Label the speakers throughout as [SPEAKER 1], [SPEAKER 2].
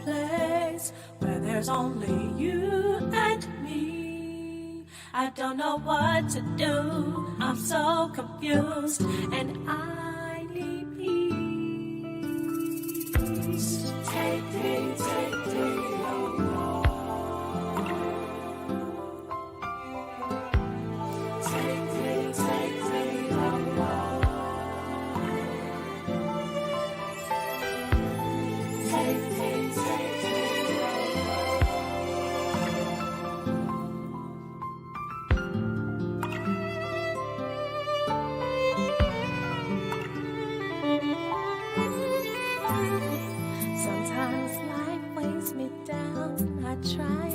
[SPEAKER 1] place where there's only you and me. I don't know what to do, I'm so confused, and I need peace. Take me home. Take me home. Sometimes life weighs me down. I try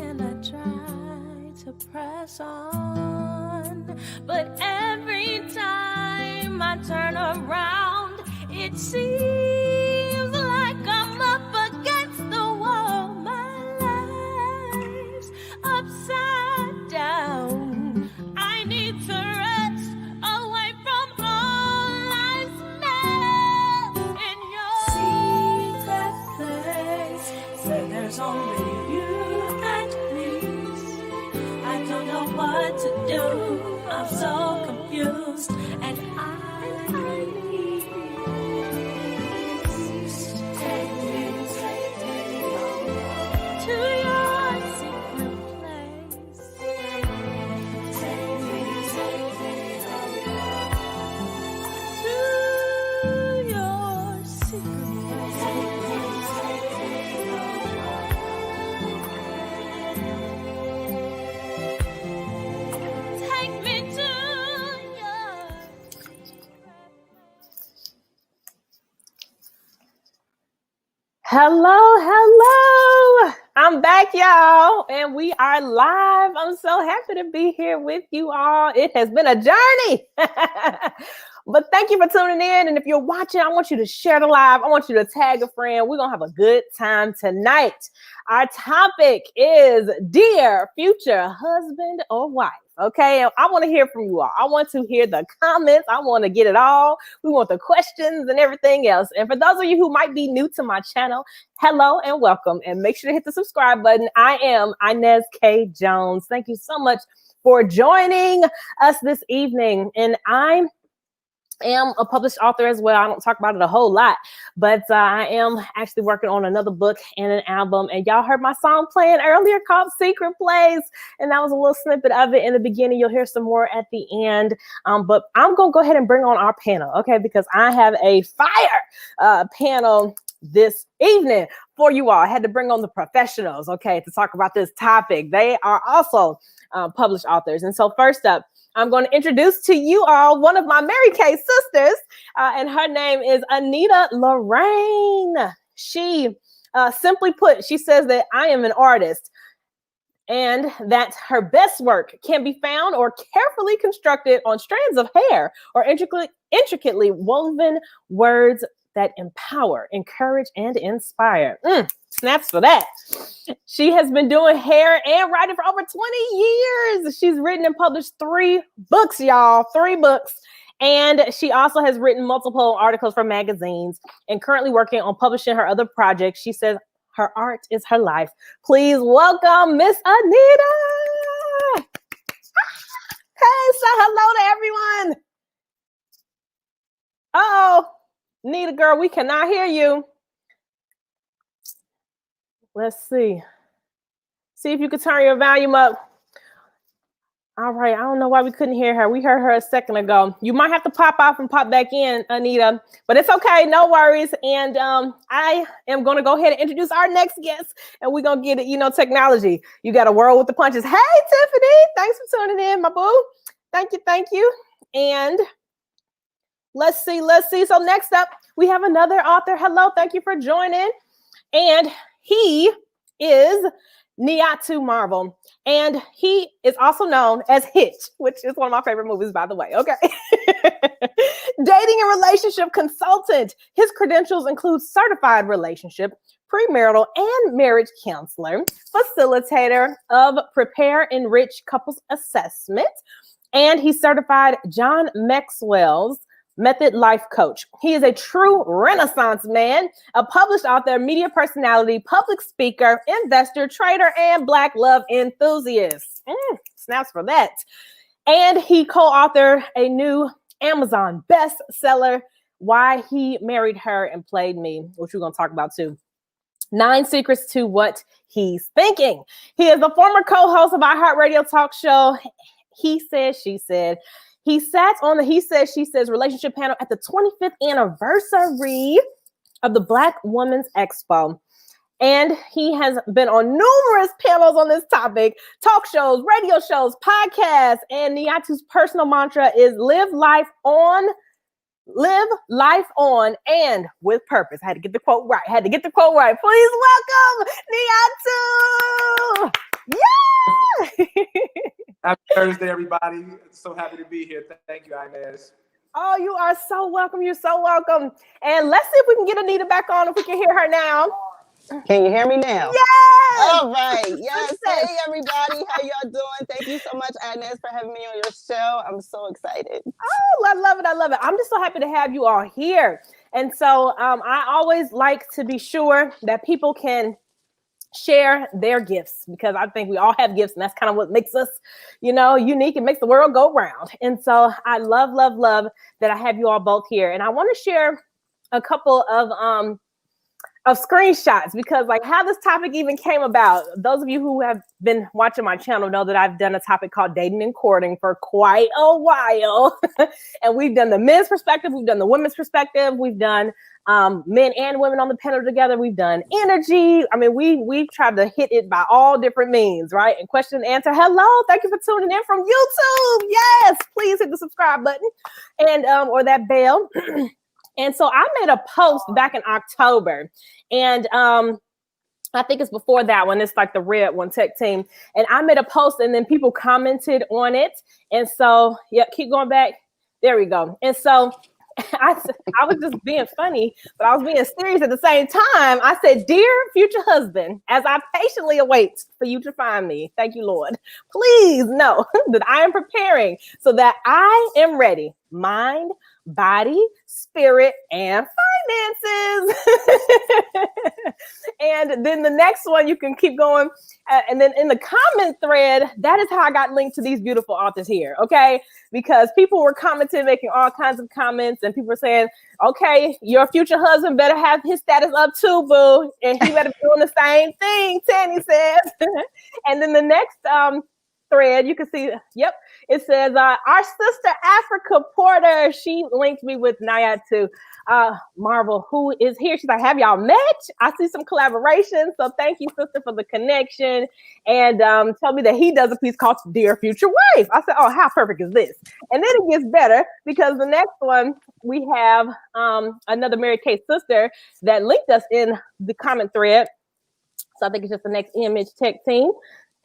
[SPEAKER 1] to press on, but every time I turn around, it seems like I'm up against the wall. My life's upside down. I need to rest away from all life's mess in your secret place. Say there's only you and me. I don't know what to do. I'm so confused, and I need peace. Take me home to your secret place. Take me home to your secret place. Take me to your
[SPEAKER 2] Hello. I'm back, y'all, and we are live. I'm so happy to be here with you all. It has been a journey, but thank you for tuning in. And if you're watching, I want you to share the live. I want you to tag a friend. We're going to have a good time tonight. Our topic is dear future husband or wife. Okay, and I want to hear from you all. I want to hear the comments. I want to get it all. We want the questions and everything else. And for those of you who might be new to my channel, hello and welcome. And make sure to hit the subscribe button. I am Inez Jones. Thank you so much for joining us this evening. And I am a published author as well. I don't talk about it a whole lot, but I am actually working on another book and an album. And y'all heard my song playing earlier called Secret Place. And that was a little snippet of it in the beginning. You'll hear some more at the end. But I'm going to go ahead and bring on our panel, okay? Because I have a fire panel this evening for you all. I had to bring on the professionals, okay, to talk about this topic. They are also published authors. And so first up, I'm going to introduce to you all one of my Mary Kay sisters, and her name is Anita Lorraine. She, simply put, she says that I am an artist and that her best work can be found or carefully constructed on strands of hair or intricately woven words that empower, encourage, and inspire. Snaps for that. She has been doing hair and writing for over 20 years. She's written and published 3 books, y'all, 3 books. And she also has written multiple articles for magazines and currently working on publishing her other projects. She says her art is her life. Please welcome Miss Anita. Hey, say hello to everyone. Uh-oh. Nita, girl, we cannot hear you. Let's see. See if you could turn your volume up. All right. I don't know why we couldn't hear her. We heard her a second ago. You might have to pop off and pop back in, Anita, but it's okay. No worries. And I am going to go ahead and introduce our next guest, and we're going to get it, technology. You got to whirl with the punches. Hey, Tiffany. Thanks for tuning in, my boo. Thank you. And let's see. So next up, we have another author. Hello, thank you for joining. And he is Nyatu Marvel. And he is also known as Hitch, which is one of my favorite movies, by the way. Okay. Dating and relationship consultant. His credentials include certified relationship, premarital and marriage counselor, facilitator of Prepare Enrich Couples Assessment. And he's certified John Maxwell's method life coach. He is a true Renaissance man, a published author, media personality, public speaker, investor, trader, and Black love enthusiast. Snaps for that. And he co-authored a new Amazon bestseller, Why He Married Her and Played Me, which we're going to talk about too. 9 secrets to what he's thinking. He is the former co-host of our iHeartRadio talk show, He Said, She Said. He sat on the He Said, She Says relationship panel at the 25th anniversary of the Black Women's Expo. And he has been on numerous panels on this topic, talk shows, radio shows, podcasts, and Nyatu's personal mantra is live life on, and with purpose. I had to get the quote right. Please welcome Nyatu. Yeah!
[SPEAKER 3] Happy Thursday, everybody. So happy to be here. Thank you, Inez.
[SPEAKER 2] Oh, you are so welcome. You're so welcome. And let's see if we can get Anita back on, if we can hear her now.
[SPEAKER 4] Can you hear me now?
[SPEAKER 2] Yes!
[SPEAKER 4] All right. Yes. Hey, everybody. How y'all doing? Thank you so much, Inez, for having me on your show. I'm so excited.
[SPEAKER 2] Oh, I love it. I'm just so happy to have you all here. And so I always like to be sure that people can share their gifts, because I think we all have gifts, and that's kind of what makes us, unique and makes the world go round. And so I love that I have you all both here. And I want to share a couple of screenshots, because like how this topic even came about. Those of you who have been watching my channel know that I've done a topic called dating and courting for quite a while. And we've done the men's perspective, we've done the women's perspective, we've done men and women on the panel together, we've done energy. I mean, we've tried to hit it by all different means, right? And question and answer. Hello, thank you for tuning in from YouTube. Yes, please hit the subscribe button and or that bell. And so I made a post back in October, and I think it's before that one. It's like the red one, Tech Team. And I made a post, and then people commented on it. And so, yeah, keep going back. There we go. And so I was just being funny, but I was being serious at the same time. I said, "Dear future husband, as I patiently await for you to find me, thank you, Lord, please know that I am preparing so that I am ready. Mind, body, spirit, and finances." And then the next one, you can keep going. And then in the comment thread, that is how I got linked to these beautiful authors here, okay? Because people were commenting, making all kinds of comments, and people were saying, okay, your future husband better have his status up too, boo. And he better be doing the same thing, Tanny says. And then the next thread, you can see, yep, it says, our sister Africa Porter, she linked me with Nyatu Marvel, who is here. She's like, have y'all met? I see some collaboration. So thank you, sister, for the connection. And tell me that he does a piece called Dear Future Wife. I said, oh, how perfect is this? And then it gets better, because the next one, we have another Mary Kay sister that linked us in the comment thread. So I think it's just the next image, Tech Team.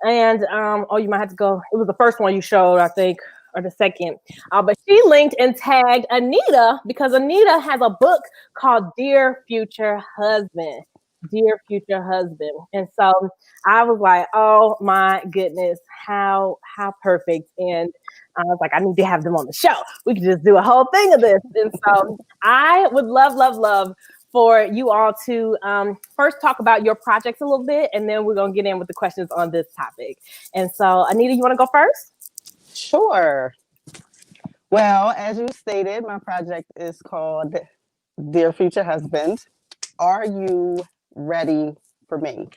[SPEAKER 2] And oh, you might have to go. It was the first one you showed, I think, or the second. But she linked and tagged Anita, because Anita has a book called Dear Future Husband. Dear Future Husband. And so I was like, oh my goodness, how perfect. And I was like, I need to have them on the show. We could just do a whole thing of this. And so I would love for you all to first talk about your projects a little bit, and then we're going to get in with the questions on this topic. And so, Anita, you want to go first?
[SPEAKER 4] Sure. Well, as you stated, my project is called Dear Future Husband, Are You Ready for Me?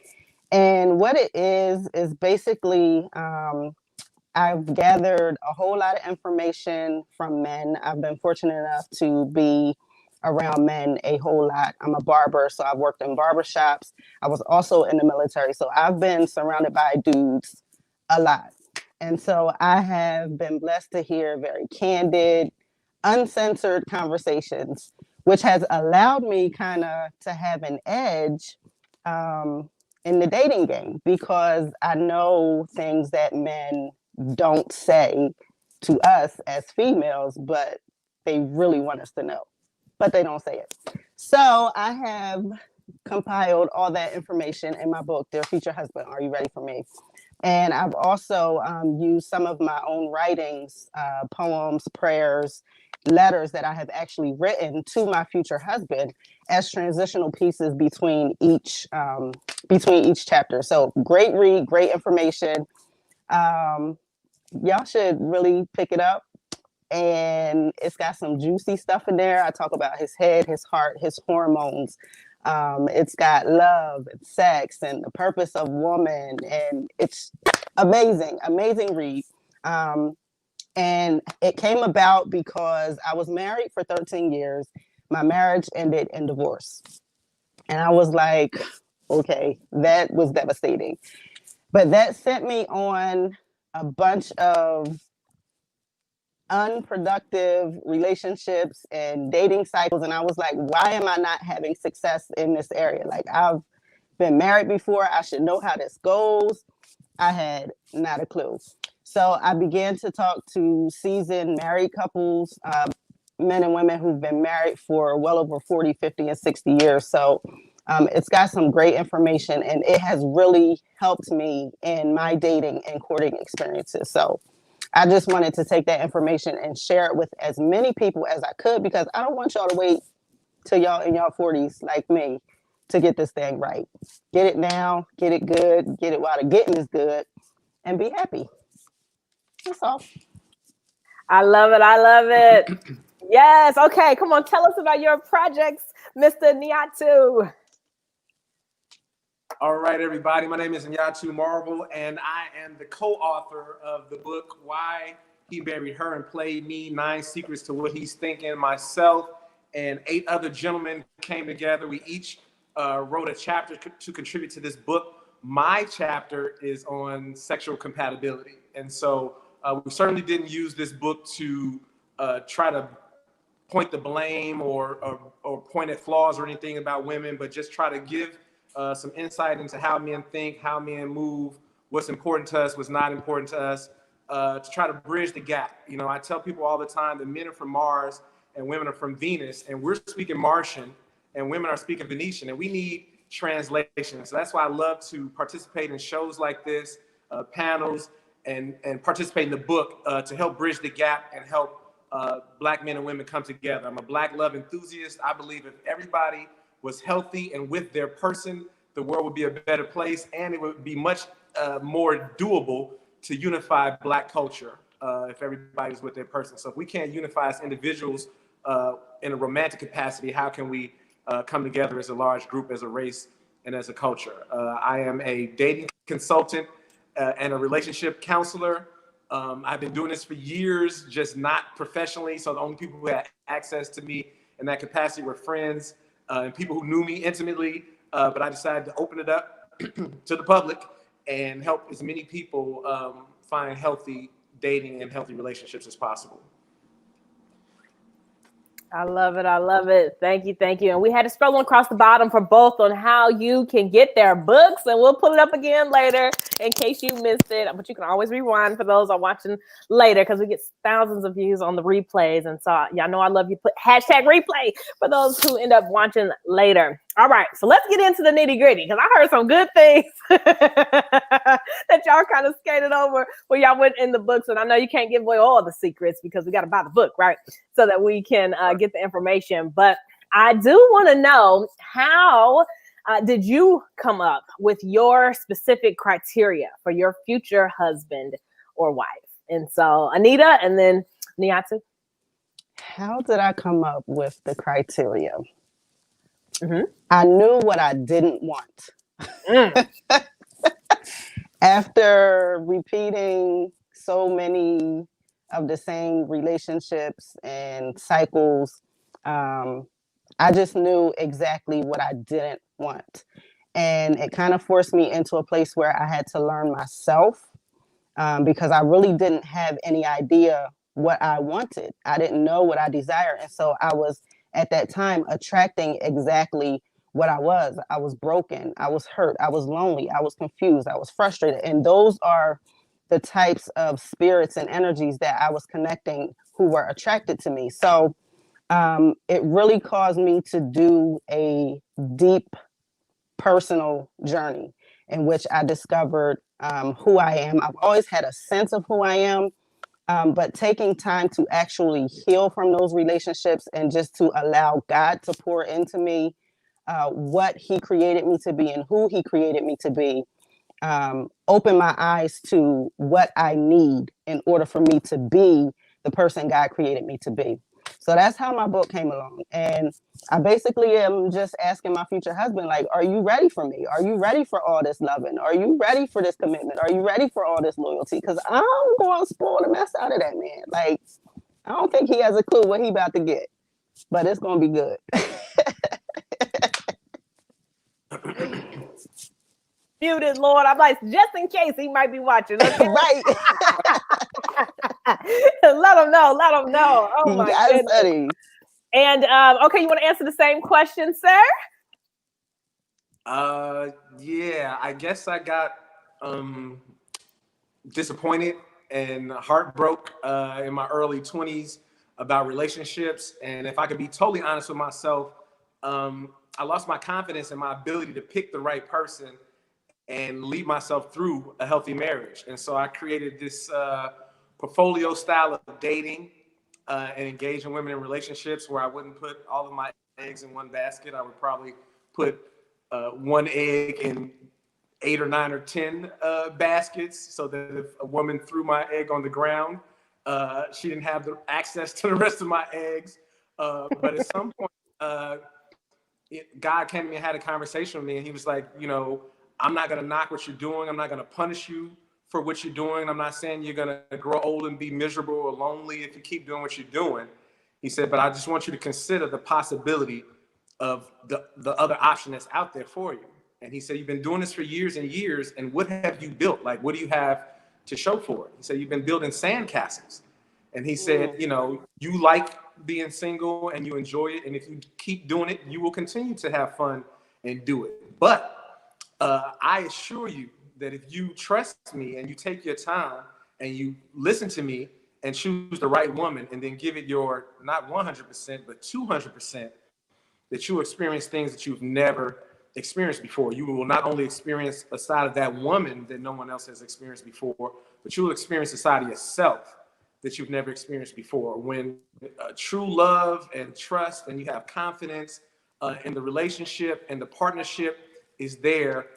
[SPEAKER 4] And what it is basically, I've gathered a whole lot of information from men. I've been fortunate enough to be around men a whole lot. I'm a barber, so I've worked in barbershops. I was also in the military, so I've been surrounded by dudes a lot. And so I have been blessed to hear very candid, uncensored conversations, which has allowed me kind of to have an edge in the dating game, because I know things that men don't say to us as females, but they really want us to know, but they don't say it. So I have compiled all that information in my book, Dear Future Husband, Are You Ready for Me? And I've also used some of my own writings, poems, prayers, letters that I have actually written to my future husband as transitional pieces between each chapter. So great read, great information. Y'all should really pick it up. And it's got some juicy stuff in there. I talk about his head, his heart, his hormones. It's got love and sex and the purpose of woman. And it's amazing read. And it came about because I was married for 13 years. My marriage ended in divorce. And I was like, okay, that was devastating. But that sent me on a bunch of unproductive relationships and dating cycles. And I was like, why am I not having success in this area? Like, I've been married before. I should know how this goes. I had not a clue. So I began to talk to seasoned married couples, men and women who've been married for well over 40, 50, and 60 years. So it's got some great information, and it has really helped me in my dating and courting experiences. So I just wanted to take that information and share it with as many people as I could, because I don't want y'all to wait till y'all in y'all 40s like me to get this thing right. Get it now, get it good, get it while the getting is good, and be happy. That's all.
[SPEAKER 2] I love it. I love it. Yes. Okay. Come on. Tell us about your projects, Mr. Nyatu.
[SPEAKER 3] All right, everybody. My name is Nyatu Marvel, and I am the co-author of the book, Why He Married Her and Played Me, 9 Secrets to What He's Thinking. Myself and 8 other gentlemen came together. We each wrote a chapter to contribute to this book. My chapter is on sexual compatibility. And so we certainly didn't use this book to try to point the blame or point at flaws or anything about women, but just try to give some insight into how men think, how men move, what's important to us, what's not important to us, to try to bridge the gap. You know, I tell people all the time that men are from Mars and women are from Venus, and we're speaking Martian and women are speaking Venetian, and we need translation. So that's why I love to participate in shows like this, panels, and participate in the book to help bridge the gap and help Black men and women come together. I'm a Black love enthusiast. I believe if everybody was healthy and with their person, the world would be a better place, and it would be much more doable to unify Black culture if everybody's with their person. So if we can't unify as individuals in a romantic capacity, how can we come together as a large group, as a race, and as a culture? I am a dating consultant and a relationship counselor. I've been doing this for years, just not professionally. So the only people who had access to me in that capacity were friends and people who knew me intimately. But I decided to open it up to the public and help as many people find healthy dating and healthy relationships as possible.
[SPEAKER 2] I love it. I love it. Thank you. Thank you. And we had to scroll across the bottom for both on how you can get their books. And we'll pull it up again later in case you missed it. But you can always rewind for those who are watching later, because we get thousands of views on the replays. And so y'all know I love you. Put hashtag replay for those who end up watching later. All right. So let's get into the nitty gritty, because I heard some good things that y'all kind of skated over when y'all went in the books. And I know you can't give away all the secrets because we got to buy the book, right? So that we can get the information. But I do want to know, how did you come up with your specific criteria for your future husband or wife? And so Anita and then Nyatu.
[SPEAKER 4] How did I come up with the criteria?
[SPEAKER 2] Mm-hmm.
[SPEAKER 4] I knew what I didn't want. After repeating so many of the same relationships and cycles, I just knew exactly what I didn't want. And it kind of forced me into a place where I had to learn myself, because I really didn't have any idea what I wanted. I didn't know what I desired. And so I was, at that time, attracting exactly what I was. I was broken. I was hurt. I was lonely. I was confused. I was frustrated. And those are the types of spirits and energies that I was connecting who were attracted to me. So it really caused me to do a deep personal journey in which I discovered who I am. I've always had a sense of who I am, But taking time to actually heal from those relationships and just to allow God to pour into me what he created me to be and who he created me to be, open my eyes to what I need in order for me to be the person God created me to be. So that's how my book came along. And I basically am just asking my future husband, like, are you ready for me? Are you ready for all this loving? Are you ready for this commitment? Are you ready for all this loyalty? Because I'm going to spoil the mess out of that man. Like, I don't think he has a clue what he about to get, but it's going to be good.
[SPEAKER 2] Muted, Lord. I'm like, just in case he might be watching. Okay?
[SPEAKER 4] Right.
[SPEAKER 2] Let him know. Let him know. Oh my goodness.
[SPEAKER 4] Buddy.
[SPEAKER 2] And okay, you want to answer the same question, sir?
[SPEAKER 3] Yeah, I guess I got disappointed and heartbroken in my early 20s about relationships. And if I could be totally honest with myself, I lost my confidence in my ability to pick the right person and lead myself through a healthy marriage. And so I created this portfolio style of dating and engaging women in relationships where I wouldn't put all of my eggs in one basket. I would probably put one egg in 8 or 9 or 10 baskets, so that if a woman threw my egg on the ground, she didn't have the access to the rest of my eggs. But at some point, God came to me and had a conversation with me, and he was like, you know, I'm not going to knock what you're doing. I'm not going to punish you for what you're doing. I'm not saying you're going to grow old and be miserable or lonely if you keep doing what you're doing. He said, but I just want you to consider the possibility of the other option that's out there for you. And he said, you've been doing this for years and years, and what have you built? Like, what do you have to show for it? He said, you've been building sandcastles. And he said, you know, you like being single and you enjoy it. And if you keep doing it, you will continue to have fun and do it. But I assure you that if you trust me and you take your time and you listen to me and choose the right woman and then give it your, not 100%, but 200%, that you experience things that you've never experienced before. You will not only experience a side of that woman that no one else has experienced before, but you will experience a side of yourself that you've never experienced before. When true love and trust and you have confidence in the relationship and the partnership is there,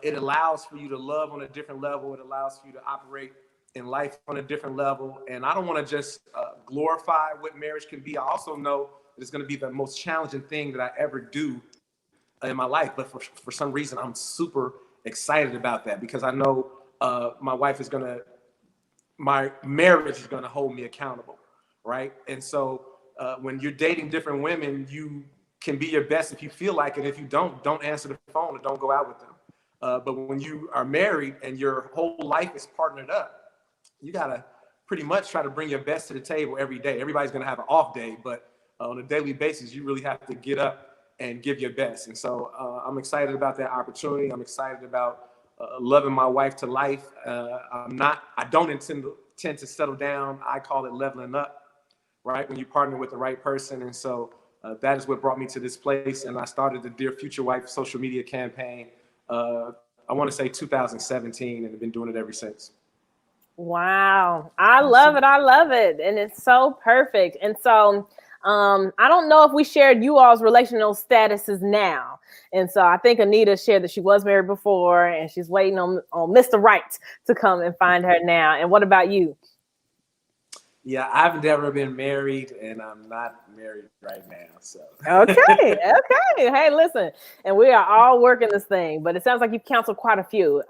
[SPEAKER 3] it allows for you to love on a different level. It allows for you to operate in life on a different level. And I don't want to just glorify what marriage can be. I also know that it's going to be the most challenging thing that I ever do in my life. But for some reason, I'm super excited about that because I know my marriage is going to hold me accountable, right? And so when you're dating different women, you can be your best if you feel like it. If you don't answer the phone or don't go out with them. But when you are married and your whole life is partnered up, you got to pretty much try to bring your best to the table every day. Everybody's going to have an off day, but on a daily basis, you really have to get up and give your best. And so I'm excited about that opportunity. I'm excited about loving my wife to life. I don't intend to settle down. I call it leveling up, right? When you partner with the right person. And so that is what brought me to this place. And I started the Dear Future Wife social media campaign, I want to say 2017, and have been doing it ever since.
[SPEAKER 2] Wow. I love it. I love it. And it's so perfect. And so I don't know if we shared you all's relational statuses now. And so I think Anita shared that she was married before and she's waiting on Mr. Right to come and find her now. And what about you?
[SPEAKER 3] Yeah, I've never been married and I'm not married right now. So
[SPEAKER 2] okay. Hey, listen, and we are all working this thing, but it sounds like you've counseled quite a few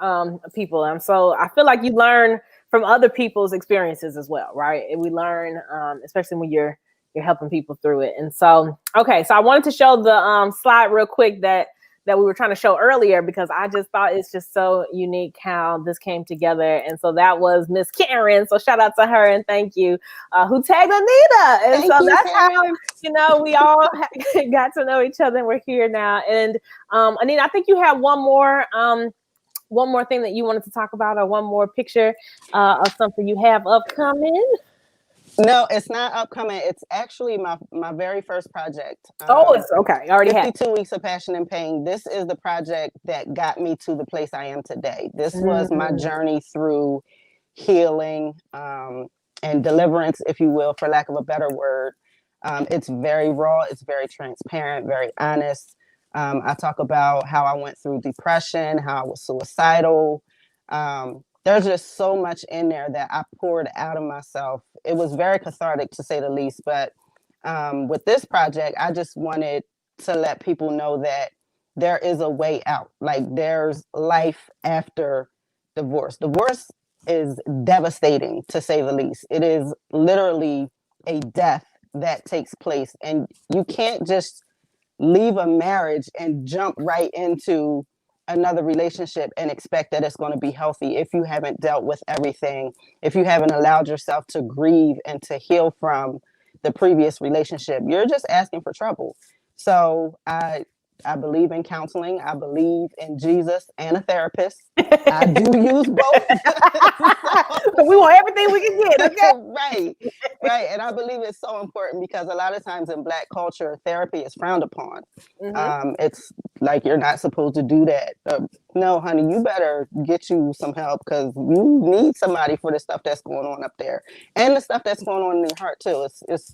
[SPEAKER 2] people. And so I feel like you learn from other people's experiences as well, right? And we learn, especially when you're helping people through it. And so, okay, so I wanted to show the slide real quick that we were trying to show earlier because I just thought it's just so unique how this came together. And so that was Miss Karen. So shout out to her and thank you, who tagged Anita. And so that's how, we all got to know each other and we're here now. And Anita, I think you have one more thing that you wanted to talk about or one more picture of something you have upcoming.
[SPEAKER 4] No, it's not upcoming. It's actually my very first project.
[SPEAKER 2] It's okay. I already
[SPEAKER 4] 52 Weeks of Passion and Pain. This is the project that got me to the place I am today. This was my journey through healing. and deliverance, if you will, for lack of a better word. It's very raw. It's very transparent, very honest. I talk about how I went through depression, how I was suicidal. There's just so much in there that I poured out of myself. It was very cathartic, to say the least. But with this project, I just wanted to let people know that there is a way out. Like, there's life after divorce. Divorce is devastating, to say the least. It is literally a death that takes place, and you can't just leave a marriage and jump right into another relationship and expect that it's going to be healthy if you haven't dealt with everything, if you haven't allowed yourself to grieve and to heal from the previous relationship. You're just asking for trouble. So I believe in counseling. I believe in Jesus and a therapist. I do use both.
[SPEAKER 2] So we want everything we can get, okay?
[SPEAKER 4] Right. And I believe it's so important because a lot of times in Black culture, therapy is frowned upon. It's like, you're not supposed to do that. No, honey, you better get you some help because you need somebody for the stuff that's going on up there and the stuff that's going on in your heart too. It's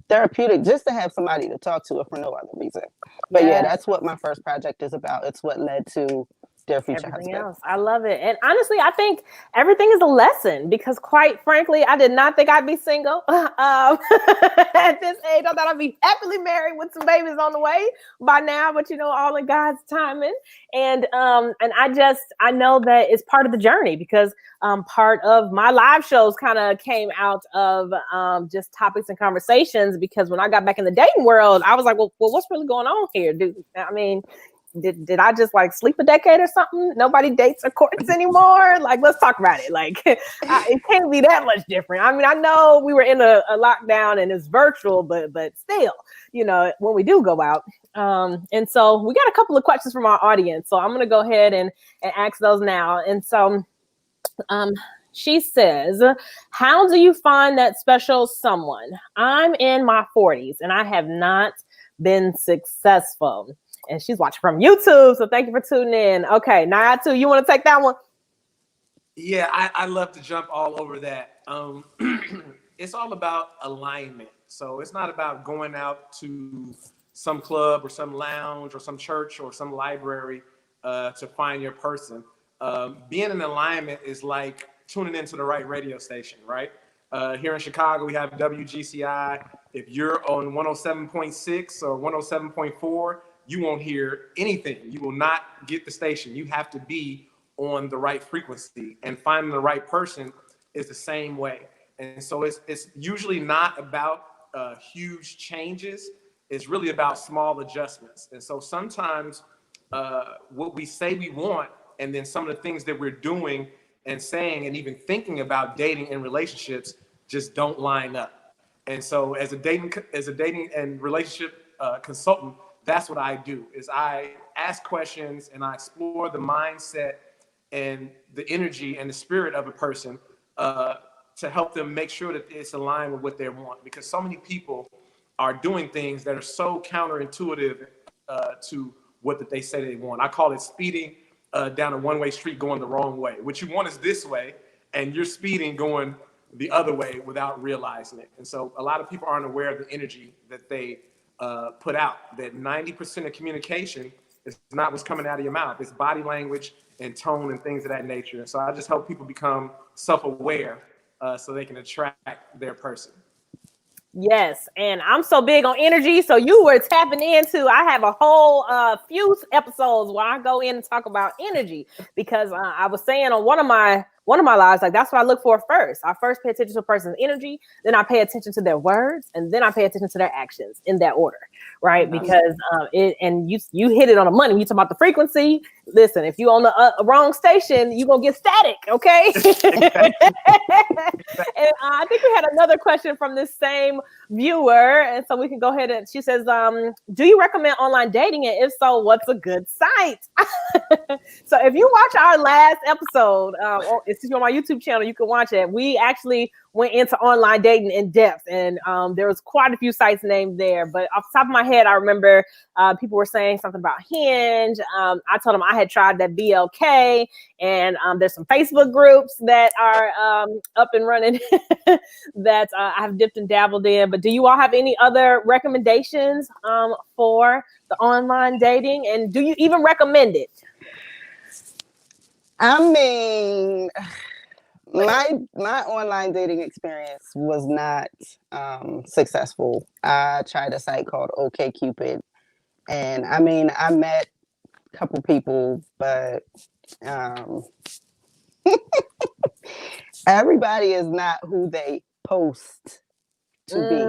[SPEAKER 4] therapeutic just to have somebody to talk to, if for no other reason. But yeah, that's what my first project is about. It's what led to Dear Future
[SPEAKER 2] Everything
[SPEAKER 4] Husband.
[SPEAKER 2] else. I love it. And honestly, I think everything is a lesson because, quite frankly, I did not think I'd be single at this age. I thought I'd be happily married with some babies on the way by now, but all in God's timing. And I know that it's part of the journey because part of my live shows kind of came out of just topics and conversations, because when I got back in the dating world, I was like, well, what's really going on here? Did I just like sleep a decade or something? Nobody dates or courts anymore. Like, let's talk about it. Like, it can't be that much different. I mean, I know we were in a lockdown and it's virtual, but still, when we do go out. And so we got a couple of questions from our audience. So I'm going to go ahead and ask those now. And so she says, how do you find that special someone? I'm in my 40s and I have not been successful. And she's watching from YouTube, so thank you for tuning in. Okay, Nyatu, you want to take that one?
[SPEAKER 3] Yeah, I love to jump all over that. It's all about alignment. So it's not about going out to some club or some lounge or some church or some library to find your person. Being in alignment is like tuning into the right radio station, right? Here in Chicago, we have WGCI. If you're on 107.6 or 107.4, you won't hear anything. You will not get the station. You have to be on the right frequency, and finding the right person is the same way. And so it's usually not about huge changes. It's really about small adjustments. And so sometimes what we say we want, and then some of the things that we're doing and saying and even thinking about dating and relationships just don't line up. And so as a dating and relationship consultant, that's what I do, is I ask questions and I explore the mindset and the energy and the spirit of a person to help them make sure that it's aligned with what they want. Because so many people are doing things that are so counterintuitive to what that they say they want. I call it speeding down a one-way street going the wrong way. What you want is this way, and you're speeding going the other way without realizing it. And so a lot of people aren't aware of the energy that they put out, that 90% of communication is not what's coming out of your mouth. It's body language and tone and things of that nature. And so I just help people become self-aware so they can attract their person.
[SPEAKER 2] Yes, and I'm so big on energy. So you were tapping into, I have a whole few episodes where I go in and talk about energy, because I was saying on one of my lives, like, that's what I look for first. I first pay attention to a person's energy, then I pay attention to their words, and then I pay attention to their actions in that order, right? Nice. Because you hit it on the money. You talk about the frequency. Listen, if you on the wrong station, you're gonna get static, okay? And I think we had another question from this same viewer, and so we can go ahead and she says, do you recommend online dating, and if so, what's a good site? So if you watch our last episode, If you're on my YouTube channel, you can watch it. We actually went into online dating in depth, and there was quite a few sites named there. But off the top of my head, I remember people were saying something about Hinge. I told them I had tried that BLK, and there's some Facebook groups that are up and running that I have dipped and dabbled in. But do you all have any other recommendations for the online dating, and do you even recommend it?
[SPEAKER 4] I mean, my online dating experience was not successful. I tried a site called OkCupid, and I mean, I met a couple people, but everybody is not who they post to be.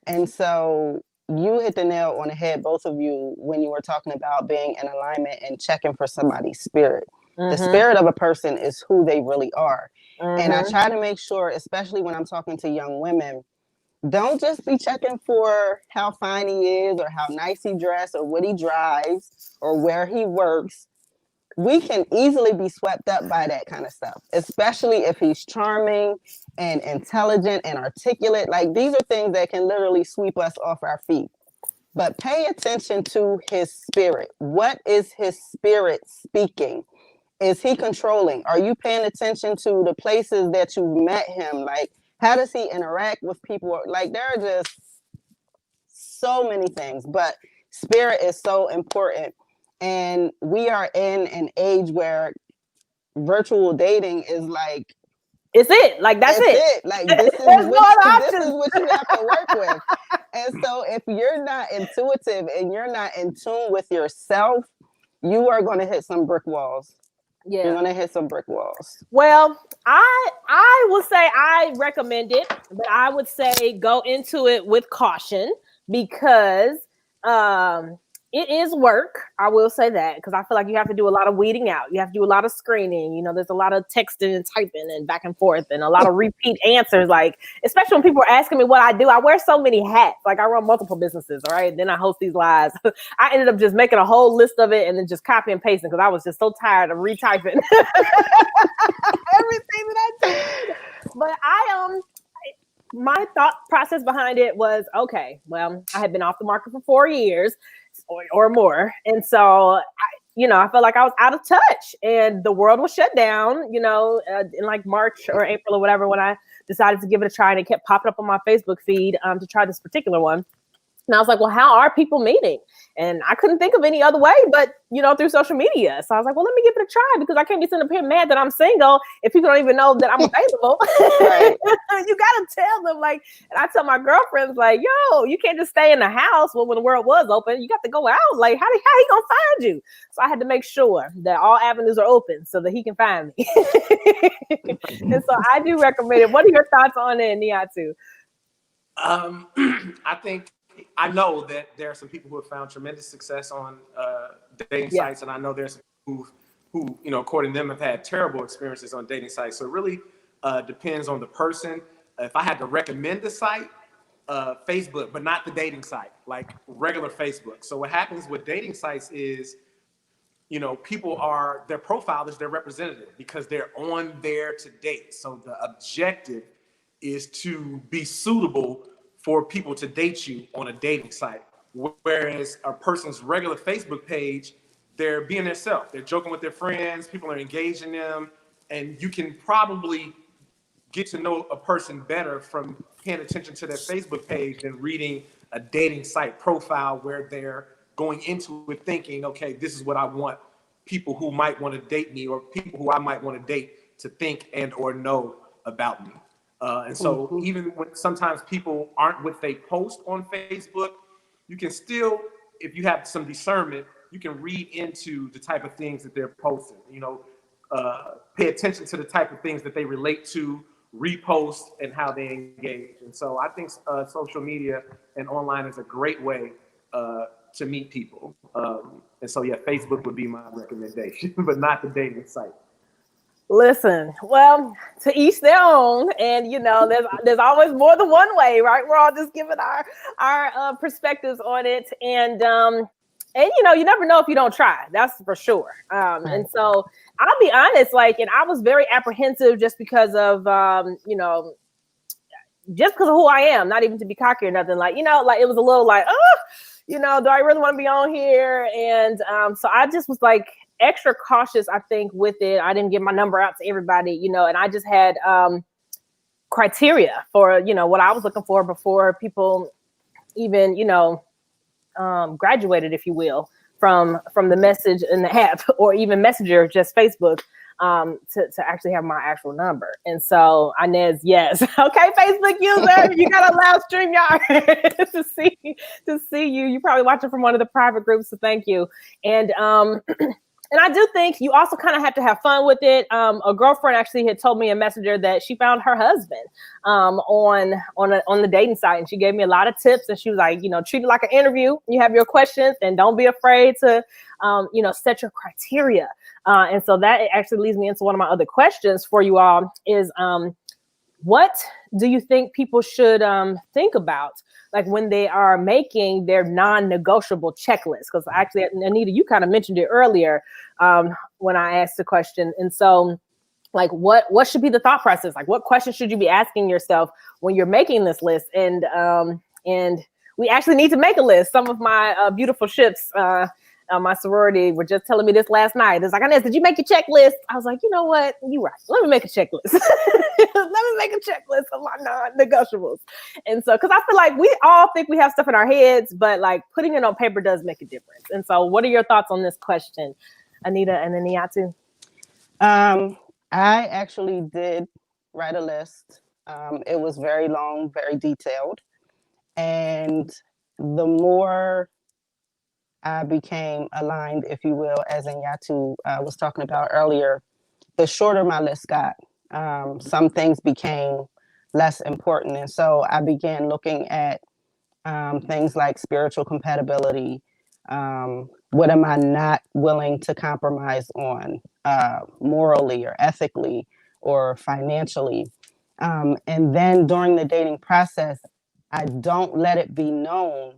[SPEAKER 4] And so you hit the nail on the head, both of you, when you were talking about being in alignment and checking for somebody's spirit. The spirit of a person is who they really are. And I try to make sure, especially when I'm talking to young women, don't just be checking for how fine he is or how nice he dressed or what he drives or where he works. We can easily be swept up by that kind of stuff, especially if he's charming and intelligent and articulate. Like, these are things that can literally sweep us off our feet. But pay attention to his spirit. What is his spirit speaking? Is he controlling? Are you paying attention to the places that you've met him? Like, how does he interact with people? Like, there are just so many things, but spirit is so important. And we are in an age where virtual dating is like,
[SPEAKER 2] it's it. Like, that's it.
[SPEAKER 4] Like, this is what you have to work with. And so if you're not intuitive and you're not in tune with yourself, you are going to hit some brick walls. Yeah. You're going to hit some brick walls.
[SPEAKER 2] Well, I will say I recommend it, but I would say go into it with caution because it is work. I will say that because I feel like you have to do a lot of weeding out. You have to do a lot of screening. You know, there's a lot of texting and typing and back and forth and a lot of repeat answers. Like, especially when people are asking me what I do, I wear so many hats. Like, I run multiple businesses. All right. Then I host these lives. I ended up just making a whole list of it and then just copy and pasting because I was just so tired of retyping everything that I did. But my thought process behind it was, okay, well, I had been off the market for 4 years or more. And so, I felt like I was out of touch and the world was shut down, in like March or April or whatever, when I decided to give it a try, and it kept popping up on my Facebook feed to try this particular one. And I was like, well, how are people meeting? And I couldn't think of any other way but, through social media. So I was like, well, let me give it a try because I can't be sitting up here mad that I'm single if people don't even know that I'm available. Right. You got to tell them, like, and I tell my girlfriends, like, yo, you can't just stay in the house when the world was open. You got to go out. Like, how he going to find you? So I had to make sure that all avenues are open so that he can find me. And so I do recommend it. What are your thoughts on it, Nyatu?
[SPEAKER 3] I know that there are some people who have found tremendous success on dating sites, and I know there's some who, according to them, have had terrible experiences on dating sites. So it really depends on the person. If I had to recommend a site, Facebook, but not the dating site, like regular Facebook. So what happens with dating sites is, people are, their profile is their representative because they're on there to date. So the objective is to be suitable for people to date you on a dating site. Whereas a person's regular Facebook page, they're being themselves. They're joking with their friends, people are engaging them, and you can probably get to know a person better from paying attention to their Facebook page than reading a dating site profile where they're going into it thinking, okay, this is what I want people who might want to date me or people who I might want to date to think and or know about me. And so even when sometimes people aren't what they post on Facebook, you can still, if you have some discernment, you can read into the type of things that they're posting, pay attention to the type of things that they relate to, repost, and how they engage. And so I think social media and online is a great way to meet people. And so, yeah, Facebook would be my recommendation, but not the dating site.
[SPEAKER 2] Listen, well, to each their own, and there's always more than one way, right? We're all just giving our perspectives on it, and And you never know if you don't try. That's for sure.
[SPEAKER 4] Right.
[SPEAKER 2] And so I'll be honest, like, and I was very apprehensive just because of just because of who I am, not even to be cocky or nothing. Like, like it was a little like, oh, do I really want to be on here? And so I just was like extra cautious, I think, with it. I didn't give my number out to everybody, and I just had criteria for, what I was looking for before people even, graduated, if you will, from the message in the app or even Messenger, just Facebook, to actually have my actual number. And so Inez, yes. Okay, Facebook user, you gotta allow StreamYard to see you. You're probably watching from one of the private groups, so thank you. And and I do think you also kind of have to have fun with it. A girlfriend actually had told me in Messenger that she found her husband on the dating site, and she gave me a lot of tips. And she was like, treat it like an interview. You have your questions, and don't be afraid to, set your criteria. And so that actually leads me into one of my other questions for you all is, what do you think people should think about, like when they are making their non-negotiable checklist? Because actually, Anita, you kind of mentioned it earlier when I asked the question. And so, like, what should be the thought process? Like, what questions should you be asking yourself when you're making this list? And we actually need to make a list. Some of my beautiful ships, my sorority, were just telling me this last night. It's like, Inez, did you make your checklist? I was like, you know what? You're right. Let me make a checklist. Let me make a checklist of my non-negotiables. And so, because I feel like we all think we have stuff in our heads, but like putting it on paper does make a difference. And so, what are your thoughts on this question, Anita and then Nyatu?
[SPEAKER 4] I actually did write a list. It was very long, very detailed. And the more I became aligned, if you will, as Nyatu was talking about earlier, the shorter my list got. Some things became less important. And so I began looking at things like spiritual compatibility. What am I not willing to compromise on morally or ethically or financially? And then during the dating process, I don't let it be known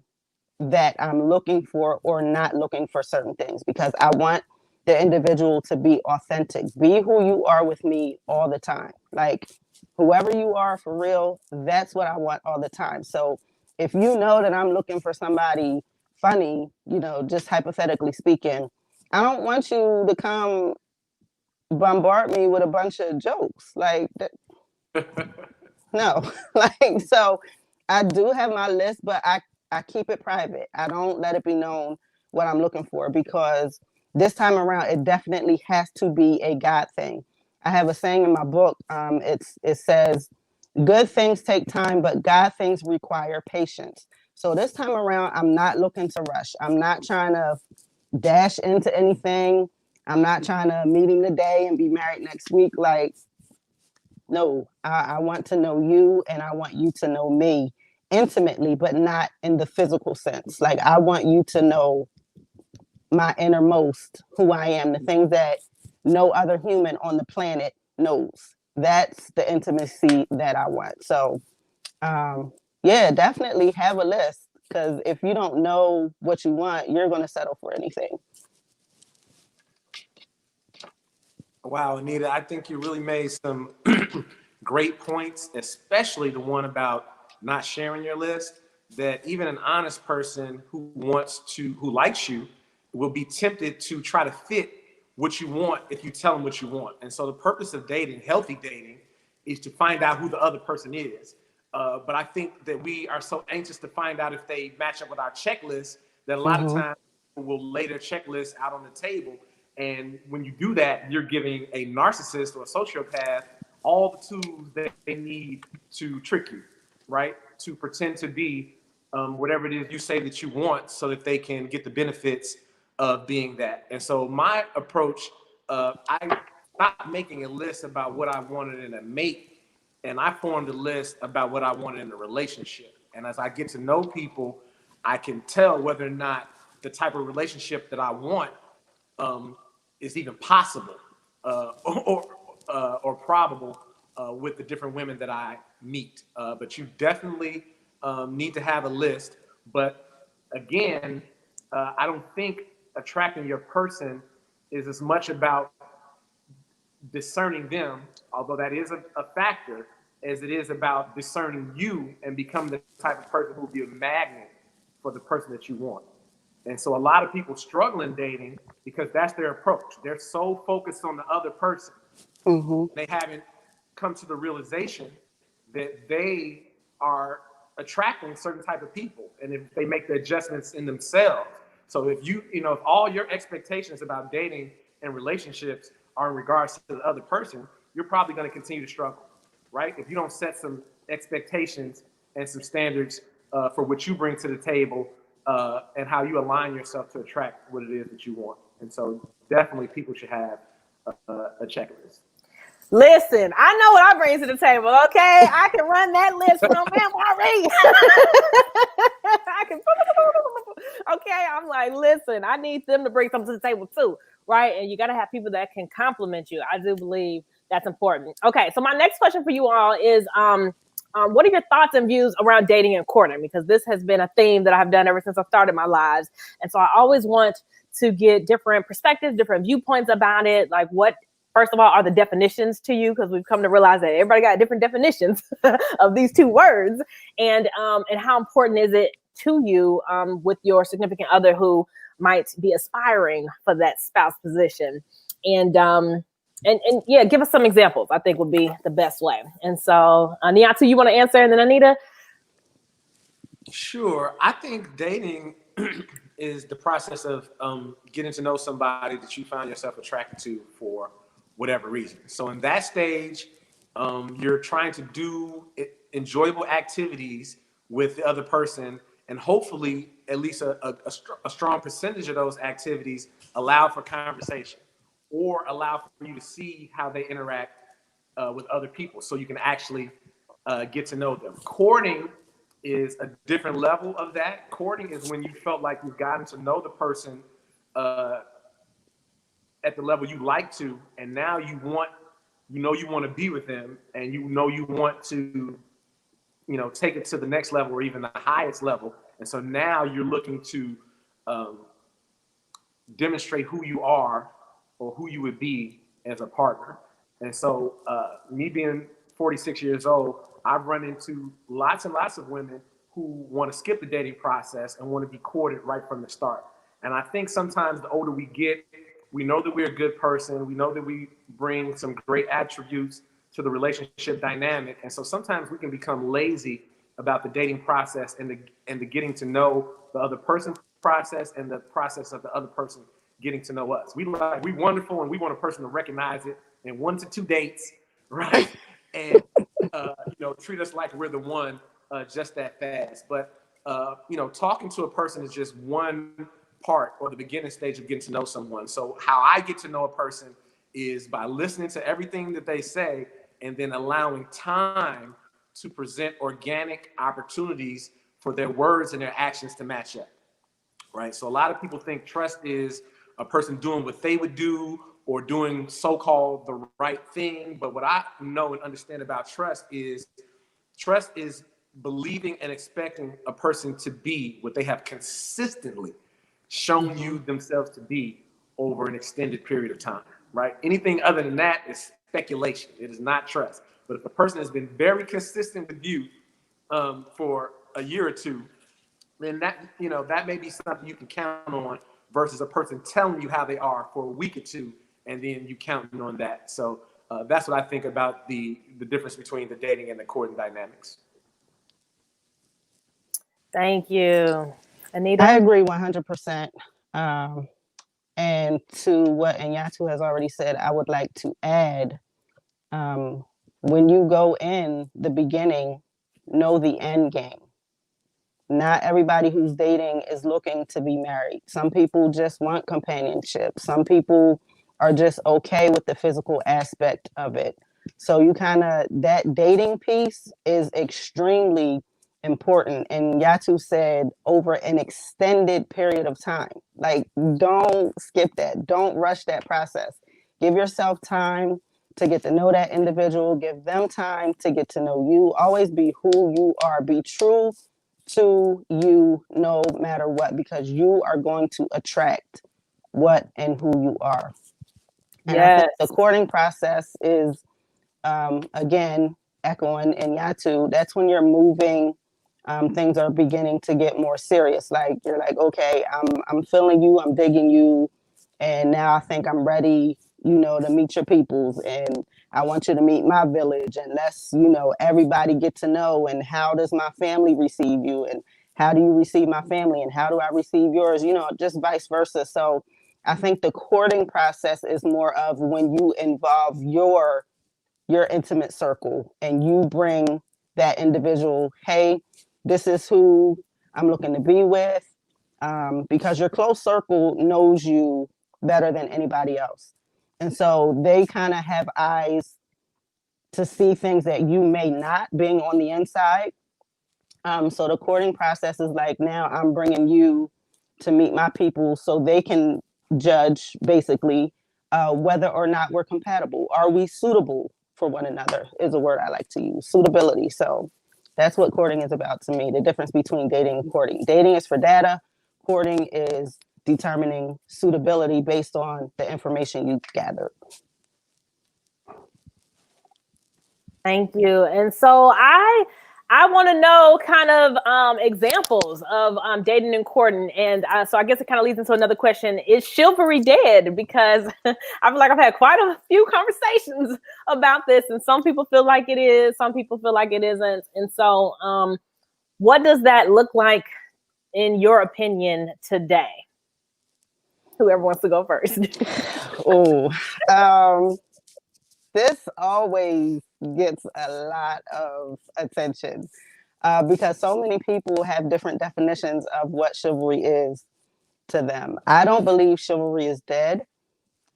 [SPEAKER 4] that I'm looking for or not looking for certain things, because I want the individual to be authentic. Be who you are with me all the time. Like, whoever you are for real, that's what I want all the time. So if you know that I'm looking for somebody funny, just hypothetically speaking, I don't want you to come bombard me with a bunch of jokes. Like, no. Like, so I do have my list, but I keep it private. I don't let it be known what I'm looking for, because this time around, it definitely has to be a God thing. I have a saying in my book. It says, good things take time, but God things require patience. So this time around, I'm not looking to rush. I'm not trying to dash into anything. I'm not trying to meet him today and be married next week. Like, no, I want to know you, and I want you to know me intimately, but not in the physical sense. Like, I want you to know my innermost, who I am, the things that no other human on the planet knows. That's the intimacy that I want. So, yeah, definitely have a list, because if you don't know what you want, you're going to settle for anything.
[SPEAKER 3] Wow, Anita, I think you really made some great points, especially the one about not sharing your list. That even an honest person who likes you, will be tempted to try to fit what you want if you tell them what you want. And so the purpose of dating, healthy dating, is to find out who the other person is. But I think that we are so anxious to find out if they match up with our checklist that a lot of times we'll lay their checklist out on the table. And when you do that, you're giving a narcissist or a sociopath all the tools that they need to trick you, right? To pretend to be whatever it is you say that you want, so that they can get the benefits of being that. And so my approach, I stopped making a list about what I wanted in a mate, and I formed a list about what I wanted in a relationship. And as I get to know people, I can tell whether or not the type of relationship that I want is even possible or probable with the different women that I meet. But you definitely need to have a list. But again, I don't think attracting your person is as much about discerning them, although that is a factor, as it is about discerning you and becoming the type of person who will be a magnet for the person that you want. And so a lot of people struggle in dating because that's their approach. They're so focused on the other person.
[SPEAKER 4] Mm-hmm.
[SPEAKER 3] They haven't come to the realization that they are attracting certain type of people. And if they make the adjustments in themselves. So if if all your expectations about dating and relationships are in regards to the other person, you're probably going to continue to struggle, right? If you don't set some expectations and some standards for what you bring to the table and how you align yourself to attract what it is that you want. And so definitely people should have a checklist.
[SPEAKER 2] Listen, I know what I bring to the table, okay? I can run that list from memory. I can, okay? I'm like, listen, I need them to bring something to the table too, right? And you got to have people that can compliment you. I do believe that's important. Okay, so my next question for you all is, what are your thoughts and views around dating and courting? Because this has been a theme that I've done ever since I started my lives. And so I always want to get different perspectives, different viewpoints about it. Like what, first of all, are the definitions to you? Because we've come to realize that everybody got different definitions of these two words. And how important is it to you with your significant other who might be aspiring for that spouse position? And yeah, give us some examples, I think would be the best way. And so, Nyatu, you want to answer? And then Anita?
[SPEAKER 3] Sure. I think dating is the process of getting to know somebody that you find yourself attracted to for whatever reason. So in that stage, you're trying to do enjoyable activities with the other person, and hopefully at least a strong percentage of those activities allow for conversation or allow for you to see how they interact with other people so you can actually get to know them. Courting is a different level of that. Courting is when you felt like you've gotten to know the person at the level you like to, and now you want to be with them, and you want to, take it to the next level or even the highest level. And so now you're looking to demonstrate who you are or who you would be as a partner. And so me being 46 years old, I've run into lots and lots of women who want to skip the dating process and want to be courted right from the start. And I think sometimes the older we get, we know that we're a good person. We know that we bring some great attributes to the relationship dynamic. And so sometimes we can become lazy about the dating process and the getting to know the other person process and the process of the other person getting to know us. We wonderful, and we want a person to recognize it in 1 to 2 dates, right? And treat us like we're the one just that fast. But talking to a person is just one part or the beginning stage of getting to know someone. So how I get to know a person is by listening to everything that they say and then allowing time to present organic opportunities for their words and their actions to match up, right? So a lot of people think trust is a person doing what they would do or doing so-called the right thing. But what I know and understand about trust is believing and expecting a person to be what they have consistently shown you themselves to be over an extended period of time, right? Anything other than that is speculation. It is not trust. But if a person has been very consistent with you for a year or two, then that may be something you can count on versus a person telling you how they are for a week or two, and then you counting on that. So that's what I think about the difference between the dating and the courting dynamics.
[SPEAKER 2] Thank you. Anita?
[SPEAKER 4] I agree 100%. And to what Nyatu has already said, I would like to add, when you go in the beginning, know the end game. Not everybody who's dating is looking to be married. Some people just want companionship. Some people are just okay with the physical aspect of it. So that dating piece is extremely important. And Nyatu said over an extended period of time. Like, don't skip that. Don't rush that process. Give yourself time to get to know that individual. Give them time to get to know you. Always be who you are. Be true to you no matter what, because you are going to attract what and who you are. And I think
[SPEAKER 2] Yes.
[SPEAKER 4] the courting process is, again, echoing in Nyatu, that's when you're moving, things are beginning to get more serious. Like you're like, okay, I'm feeling you, I'm digging you, and now I think I'm ready, to meet your peoples, and I want you to meet my village, and let's, everybody get to know, and how does my family receive you, and how do you receive my family, and how do I receive yours, just vice versa. So I think the courting process is more of when you involve your intimate circle and you bring that individual, hey, this is who I'm looking to be with, because your close circle knows you better than anybody else. And so they kind of have eyes to see things that you may not, being on the inside. So the courting process is like, now I'm bringing you to meet my people so they can judge basically whether or not we're compatible. Are we suitable for one another is a word I like to use, suitability. So that's what courting is about to me. The difference between dating and courting. Dating is for data. Courting is determining suitability based on the information you gathered.
[SPEAKER 2] Thank you. And so I want to know kind of examples of dating and courting. And so I guess it kind of leads into another question. Is chivalry dead? Because I feel like I've had quite a few conversations about this, and some people feel like it is, some people feel like it isn't. And so what does that look like in your opinion today? Whoever wants to go first.
[SPEAKER 4] This always gets a lot of attention because so many people have different definitions of what chivalry is to them. I don't believe chivalry is dead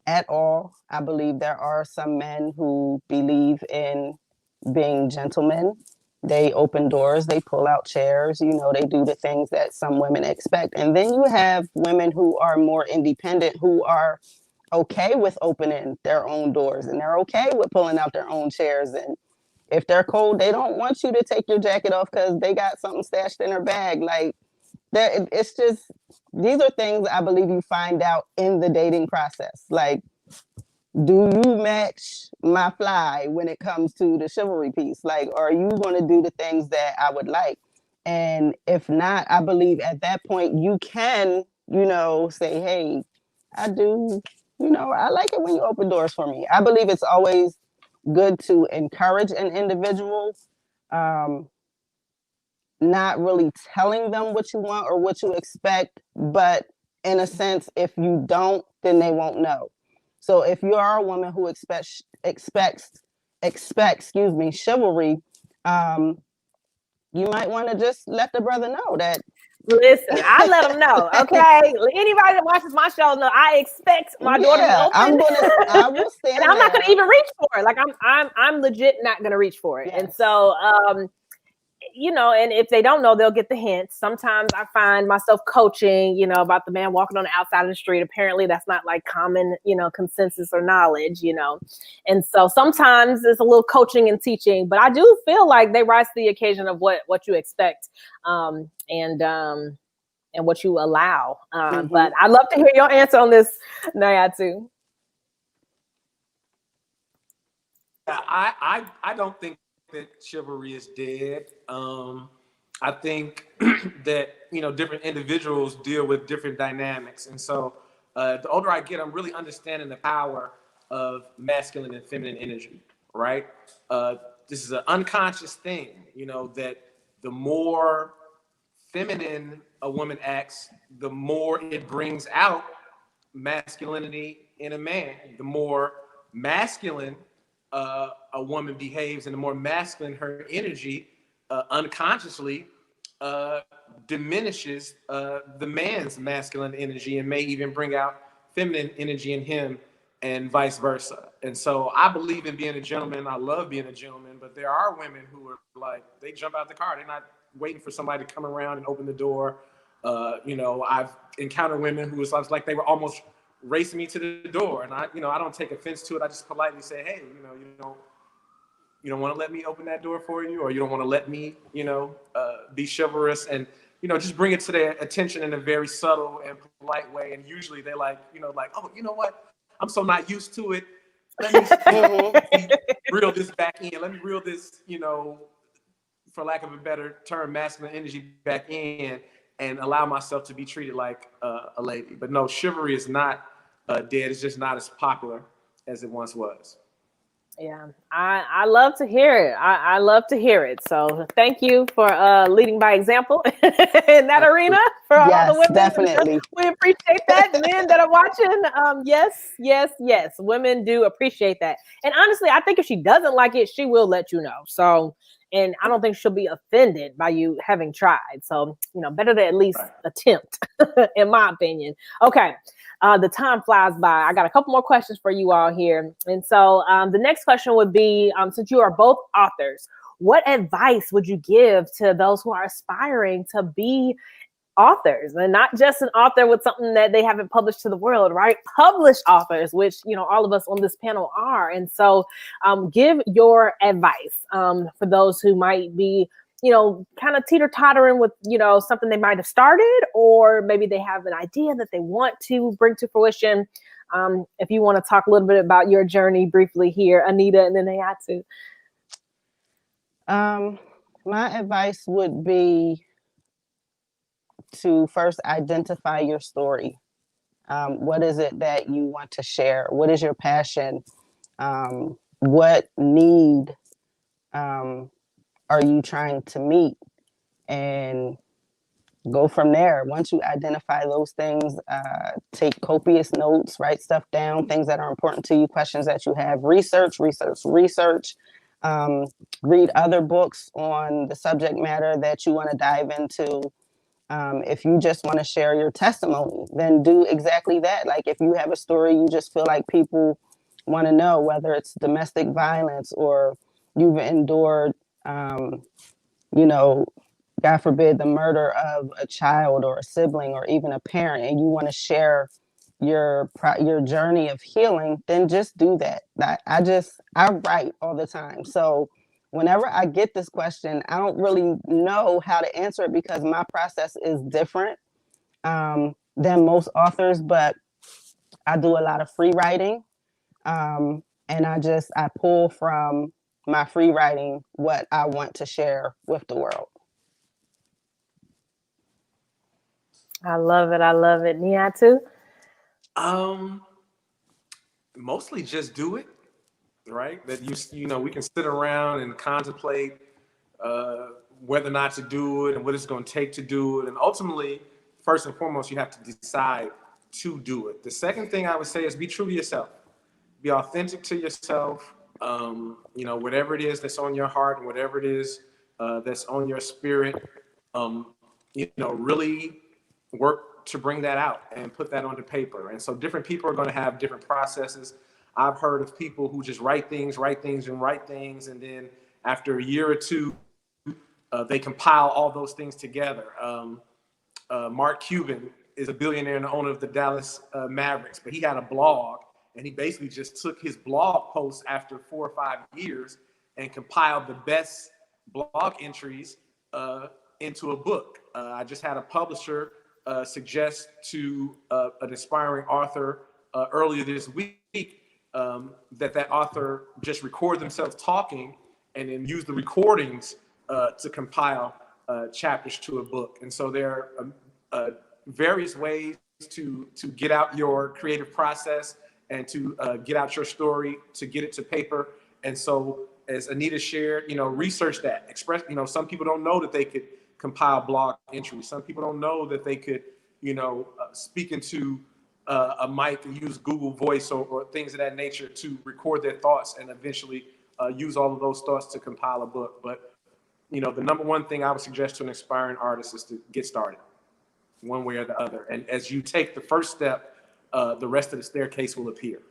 [SPEAKER 4] at all. I believe there are some men who believe in being gentlemen. They open doors, they pull out chairs, they do the things that some women expect. And then you have women who are more independent, who are okay with opening their own doors, and they're okay with pulling out their own chairs. And if they're cold, they don't want you to take your jacket off because they got something stashed in their bag. Like, it's just, these are things I believe you find out in the dating process. Like, do you match my fly when it comes to the chivalry piece? Like, are you going to do the things that I would like? And if not, I believe at that point you can, say, hey, I do, I like it when you open doors for me. I believe it's always good to encourage an individual, not really telling them what you want or what you expect, but in a sense, if you don't, then they won't know. So if you are a woman who expects, chivalry, you might want to just let the brother know that.
[SPEAKER 2] Listen, I let them know. Okay, anybody that watches my show know I expect my door to be open.
[SPEAKER 4] I will stand
[SPEAKER 2] and I'm not
[SPEAKER 4] there.
[SPEAKER 2] gonna even reach for it. Like I'm legit not gonna reach for it. Yes. And so and if they don't know, they'll get the hints. Sometimes I find myself coaching, about the man walking on the outside of the street. Apparently that's not like common, consensus or knowledge, And so sometimes it's a little coaching and teaching, but I do feel like they rise to the occasion of what you expect and what you allow. But I'd love to hear your answer on this, Nyatu.
[SPEAKER 3] I don't think that chivalry is dead. I think that different individuals deal with different dynamics, and so the older I get, I'm really understanding the power of masculine and feminine energy. Right? This is an unconscious thing, that the more feminine a woman acts, the more it brings out masculinity in a man. The more masculine a woman behaves, and the more masculine her energy unconsciously diminishes the man's masculine energy and may even bring out feminine energy in him and vice versa. And so I believe in being a gentleman. I love being a gentleman, but there are women who are like, they jump out the car. They're not waiting for somebody to come around and open the door. I've encountered women who was like they were almost racing me to the door, and I don't take offense to it. I just politely say, hey, you don't want to let me open that door for you, or you don't want to let me, be chivalrous and, just bring it to their attention in a very subtle and polite way. And usually they're like, oh, you know what? I'm so not used to it. Let me, reel this back in. Let me reel this, for lack of a better term, masculine energy back in and allow myself to be treated like a lady. But no, chivalry is not dead. It's just not as popular as it once was.
[SPEAKER 2] Yeah, I love to hear it. I love to hear it. So thank you for leading by example in that arena for all the
[SPEAKER 4] Yes,
[SPEAKER 2] women.
[SPEAKER 4] definitely.
[SPEAKER 2] We appreciate that. Men that are watching, yes, yes, yes. Women do appreciate that. And honestly, I think if she doesn't like it, she will let you know. So, and I don't think she'll be offended by you having tried. So, better to at least attempt, in my opinion. Okay. The time flies by. I got a couple more questions for you all here. And so the next question would be, since you are both authors, what advice would you give to those who are aspiring to be authors, and not just an author with something that they haven't published to the world, right? Published authors, which, all of us on this panel are. And so give your advice for those who might be kind of teeter-tottering with, something they might have started, or maybe they have an idea that they want to bring to fruition. If you want to talk a little bit about your journey briefly here, Anita, and then Nyatu.
[SPEAKER 4] My advice would be to first identify your story. What is it that you want to share? What is your passion? What need are you trying to meet? And go from there. Once you identify those things, take copious notes, write stuff down, things that are important to you, questions that you have, research. Read other books on the subject matter that you want to dive into. If you just want to share your testimony, then do exactly that. Like if you have a story you just feel like people want to know, whether it's domestic violence or you've endured, God forbid, the murder of a child or a sibling or even a parent, and you want to share your journey of healing, then just do that. I write all the time. So whenever I get this question, I don't really know how to answer it because my process is different than most authors, but I do a lot of free writing. And I pull from my free writing what I want to share with the world.
[SPEAKER 2] I love it. I love it. Nyatu?
[SPEAKER 3] Mostly just do it, right? That we can sit around and contemplate whether or not to do it and what it's going to take to do it. And ultimately, first and foremost, you have to decide to do it. The second thing I would say is be true to yourself. Be authentic to yourself. Whatever it is that's on your heart and whatever it is that's on your spirit, really work to bring that out and put that onto paper. And so different people are going to have different processes. I've heard of people who just write things. And then after a year or two, they compile all those things together. Mark Cuban is a billionaire and the owner of the Dallas Mavericks, but he had a blog, and he basically just took his blog posts after 4 or 5 years and compiled the best blog entries into a book. I just had a publisher suggest to an aspiring author earlier this week that author just record themselves talking and then use the recordings to compile chapters to a book. And so there are various ways to get out your creative process and to get out your story, to get it to paper. And so as Anita shared, research that. Express, some people don't know that they could compile blog entries. Some people don't know that they could, speak into a mic and use Google Voice or things of that nature to record their thoughts and eventually use all of those thoughts to compile a book. But, the number one thing I would suggest to an aspiring artist is to get started one way or the other. And as you take the first step, the rest of the staircase will appear.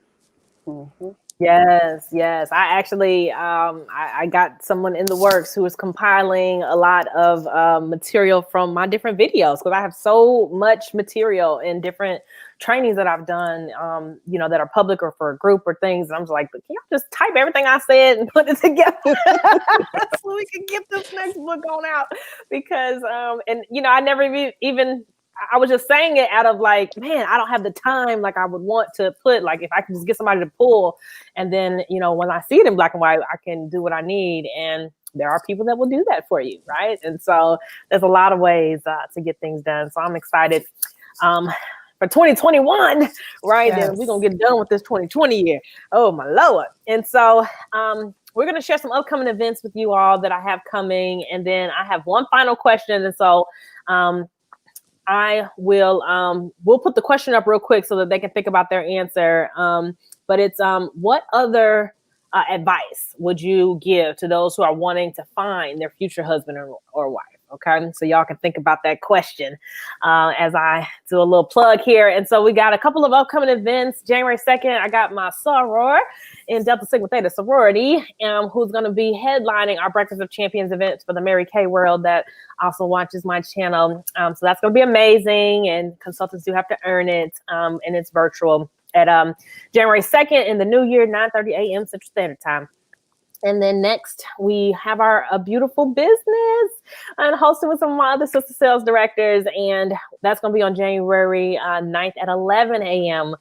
[SPEAKER 4] Mm-hmm.
[SPEAKER 2] Yes, yes. I actually, I got someone in the works who is compiling a lot of material from my different videos because I have so much material in different trainings that I've done, you know, that are public or for a group or things. And I'm just like, can you just type everything I said and put it together so we can get this next book on out? Because, and you know, I never even I was just saying it out of like, man, I don't have the time like I would want to put, like if I could just get somebody to pull, and then, you know, when I see it in black and white, I can do what I need. And there are people that will do that for you, right? And so there's a lot of ways to get things done. So I'm excited for 2021, right?
[SPEAKER 4] Yes.
[SPEAKER 2] And we're going to get done with this 2020 year. Oh, my Lord. And so we're going to share some upcoming events with you all that I have coming. And then I have one final question. And so I will we'll put the question up real quick so that they can think about their answer. But it's what other advice would you give to those who are wanting to find their future husband or wife? Okay, so y'all can think about that question as I do a little plug here. And so we got a couple of upcoming events. January 2nd, I got my soror in Delta Sigma Theta sorority, who's going to be headlining our Breakfast of Champions events for the Mary Kay world that also watches my channel. So that's going to be amazing, and consultants do have to earn it, and it's virtual at January 2nd in the new year, 9:30 a.m. Central Standard Time. And then next, we have a beautiful business and hosted with some of my other sister sales directors. And that's going to be on January 9th at 11 a.m.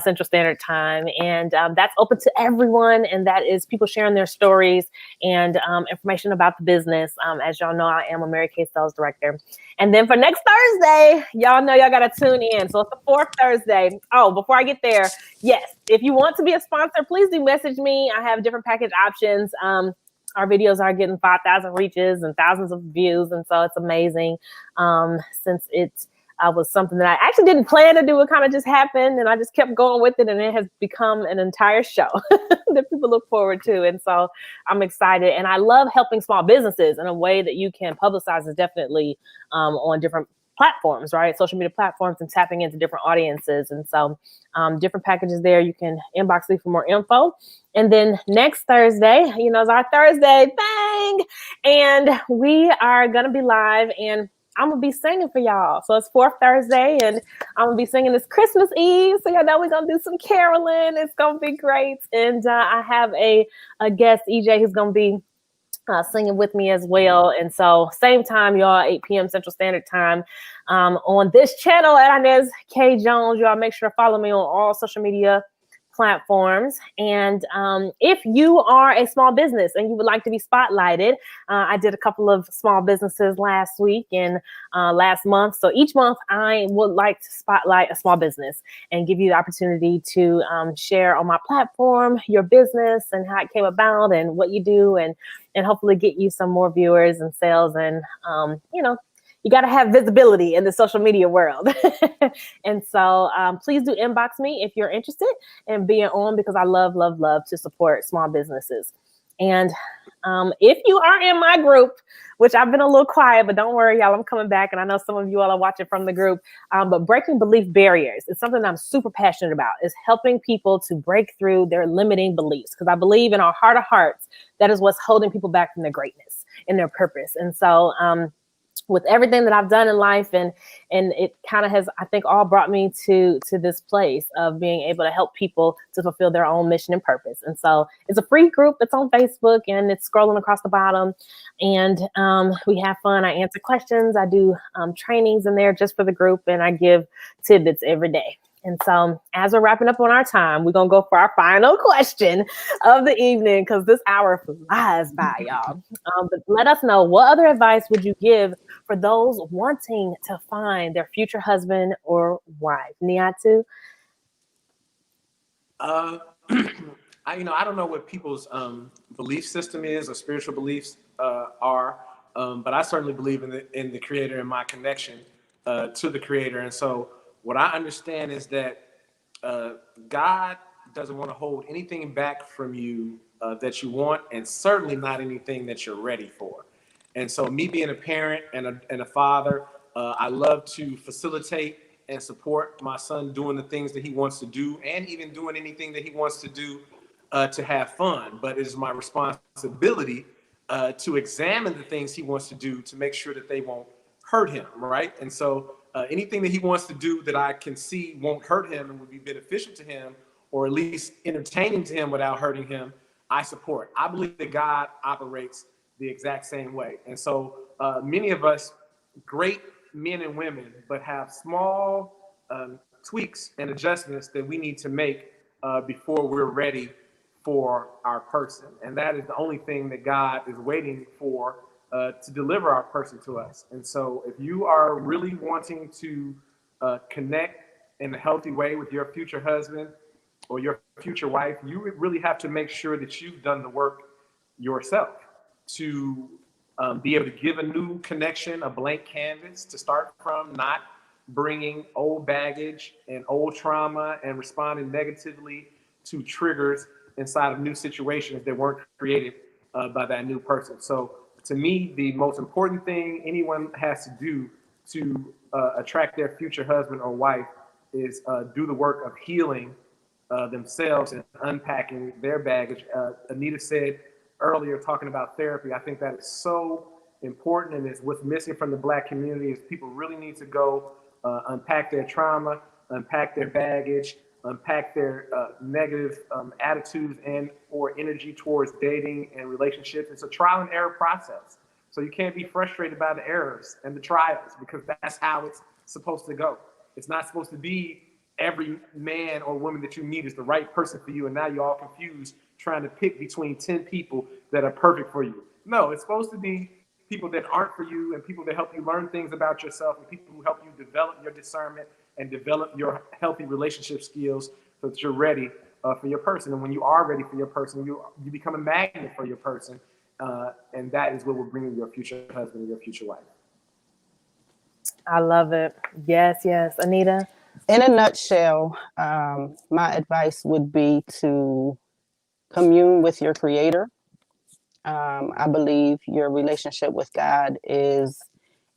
[SPEAKER 2] Central Standard Time. And that's open to everyone. And that is people sharing their stories and information about the business. As y'all know, I am a Mary Kay sales director. And then for next Thursday, y'all know y'all got to tune in. So it's the fourth Thursday. Oh, before I get there, yes, if you want to be a sponsor, please do message me. I have different package options. Our videos are getting 5,000 reaches and thousands of views. And so it's amazing since it was something that I actually didn't plan to do. It kind of just happened and I just kept going with it. And it has become an entire show that people look forward to. And so I'm excited. And I love helping small businesses in a way that you can publicize is definitely on different platforms, right? Social media platforms and tapping into different audiences. And so different packages there. You can inbox me for more info. And then next Thursday, you know, is our Thursday thing. And we are going to be live and I'm going to be singing for y'all. So it's fourth Thursday and I'm going to be singing this Christmas Eve. So y'all know we're going to do some caroling. It's going to be great. And I have a guest, EJ, who's going to be singing with me as well. And so same time, y'all, 8 p.m. Central Standard Time on this channel at Inez Jones. Y'all make sure to follow me on all social media platforms. And if you are a small business and you would like to be spotlighted, I did a couple of small businesses last week and last month. So each month I would like to spotlight a small business and give you the opportunity to share on my platform your business and how it came about and what you do and hopefully get you some more viewers and sales. And, you know, you got to have visibility in the social media world. And so please do inbox me if you're interested in being on, because I love, love, love to support small businesses. And if you are in my group, which I've been a little quiet, but don't worry, y'all, I'm coming back. And I know some of you all are watching from the group, but breaking belief barriers is something I'm super passionate about, is helping people to break through their limiting beliefs. Because I believe in our heart of hearts, that is what's holding people back from their greatness and their purpose. And so with everything that I've done in life and it kind of has, I think, all brought me to this place of being able to help people to fulfill their own mission and purpose. And so it's a free group. It's on Facebook and it's scrolling across the bottom. And we have fun. I answer questions. I do trainings in there just for the group, and I give tidbits every day. And so as we're wrapping up on our time, we're going to go for our final question of the evening, because this hour flies by, y'all. But let us know, what other advice would you give for those wanting to find their future husband or wife? Nyatu?
[SPEAKER 3] I don't know what people's belief system is or spiritual beliefs are, but I certainly believe in the Creator and my connection to the Creator. And so what I understand is that God doesn't want to hold anything back from you that you want, and certainly not anything that you're ready for. And so me being a parent and a father, I love to facilitate and support my son doing the things that he wants to do, and even doing anything that he wants to do to have fun. But it is my responsibility to examine the things he wants to do to make sure that they won't hurt him, right? And so anything that he wants to do that I can see won't hurt him and would be beneficial to him, or at least entertaining to him without hurting him, I support. I believe that God operates the exact same way. And so many of us, great men and women, but have small tweaks and adjustments that we need to make before we're ready for our person. And that is the only thing that God is waiting for to deliver our person to us. And so if you are really wanting to connect in a healthy way with your future husband or your future wife, you really have to make sure that you've done the work yourself to be able to give a new connection, a blank canvas to start from, not bringing old baggage and old trauma and responding negatively to triggers inside of new situations that weren't created by that new person. So to me, the most important thing anyone has to do to attract their future husband or wife is do the work of healing themselves and unpacking their baggage. Anita said earlier, talking about therapy, I think that is so important, and it's what's missing from the Black community is people really need to go unpack their trauma, unpack their baggage, unpack their negative attitudes and or energy towards dating and relationships. It's a trial and error process. So you can't be frustrated by the errors and the trials, because that's how it's supposed to go. It's not supposed to be every man or woman that you meet is the right person for you, and now you're all confused trying to pick between 10 people that are perfect for you. No, it's supposed to be people that aren't for you, and people that help you learn things about yourself, and people who help you develop your discernment and develop your healthy relationship skills so that you're ready for your person. And when you are ready for your person, you become a magnet for your person, and that is what will bring you your future husband and your future wife.
[SPEAKER 2] I love it. Yes, yes. Anita?
[SPEAKER 4] In a nutshell, my advice would be to commune with your creator. I believe your relationship with God is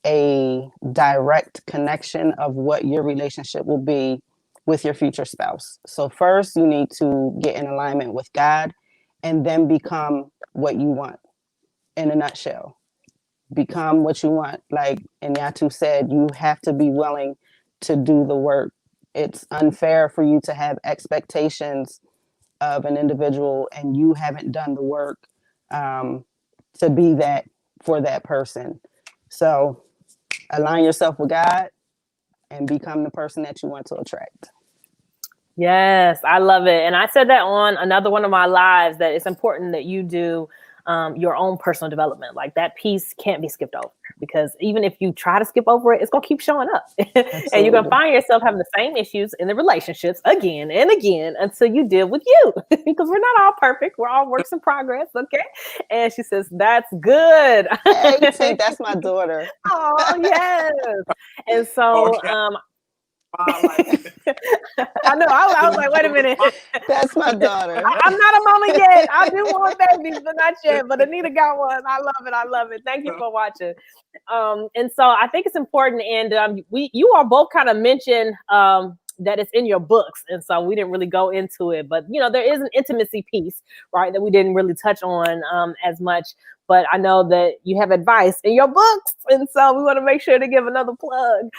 [SPEAKER 4] a direct connection of what your relationship will be with your future spouse. So first, you need to get in alignment with God and then become what you want. In a nutshell, become what you want. Like Nyatu said, you have to be willing to do the work. It's unfair for you to have expectations of an individual and you haven't done the work to be that for that person. So align yourself with God and become the person that you want to attract.
[SPEAKER 2] Yes, I love it. And I said that on another one of my lives, that it's important that you do your own personal development. Like that piece can't be skipped over, because even if you try to skip over it, it's going to keep showing up. And you're going to find yourself having the same issues in the relationships again and again until you deal with you, because we're not all perfect. We're all works in progress. Okay. And she says, that's good.
[SPEAKER 4] Hey, you think that's my daughter.
[SPEAKER 2] Oh, yes. And so,
[SPEAKER 3] Okay.
[SPEAKER 2] I know. I was like, wait a minute.
[SPEAKER 4] That's my daughter.
[SPEAKER 2] I'm not a mama yet. I do want babies, but not yet. But Anita got one. I love it. I love it. Thank you for watching. And so I think it's important. And you all both kind of mentioned that it's in your books. And so we didn't really go into it. But, you know, there is an intimacy piece, right, that we didn't really touch on as much. But I know that you have advice in your books. And so we want to make sure to give another plug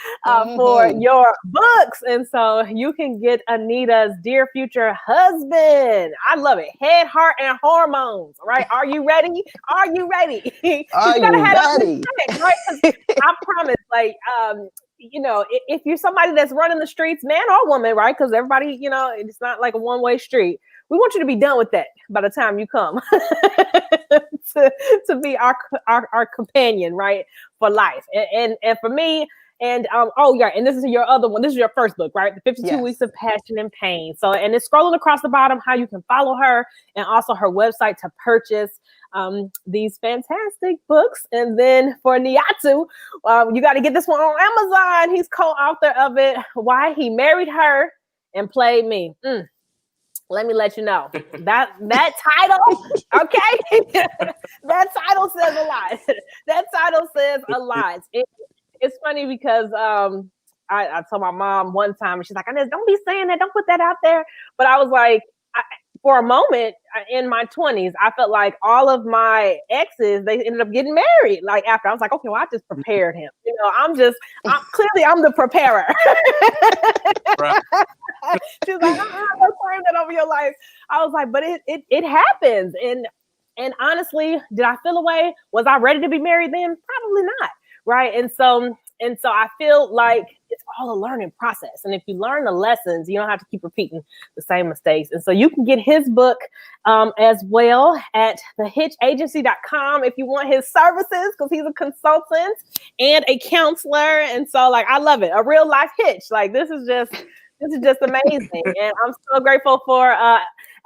[SPEAKER 2] for your books. And so you can get Anita's Dear Future Husband. I love it. Head, Heart, and Hormones. Right? Are you ready? Are you ready?
[SPEAKER 4] Are you ready?
[SPEAKER 2] Right? I promise, like, you know, if you're somebody that's running the streets, man or woman, right? Because everybody, you know, it's not like a one-way street. We want you to be done with that by the time you come to be our companion, right, for life. And for me, and oh yeah, and this is your other one. This is your first book, right? The 52 Weeks of Passion and Pain. So, and it's scrolling across the bottom how you can follow her, and also her website to purchase these fantastic books. And then for Nyatu, you got to get this one on Amazon. He's co-author of it, Why He Married Her and Played Me. Let me let you know that title, okay? That title says a lot. That title says a lot. It's funny because I told my mom one time, and she's like, Inez, don't be saying that. Don't put that out there. But I was like, for a moment in my 20s, I felt like all of my exes, they ended up getting married. Like after I was like, okay, well, I just prepared him. You know, I'm the preparer.
[SPEAKER 3] Right.
[SPEAKER 2] She's like, don't claim that over your life. I was like, but it happens. And honestly, did I feel away? Was I ready to be married then? Probably not. Right. And so I feel like it's all a learning process. And if you learn the lessons, you don't have to keep repeating the same mistakes. And so you can get his book as well at thehitchagency.com if you want his services, because he's a consultant and a counselor. And so like, I love it. A real life hitch. Like this is just amazing. And I'm so grateful for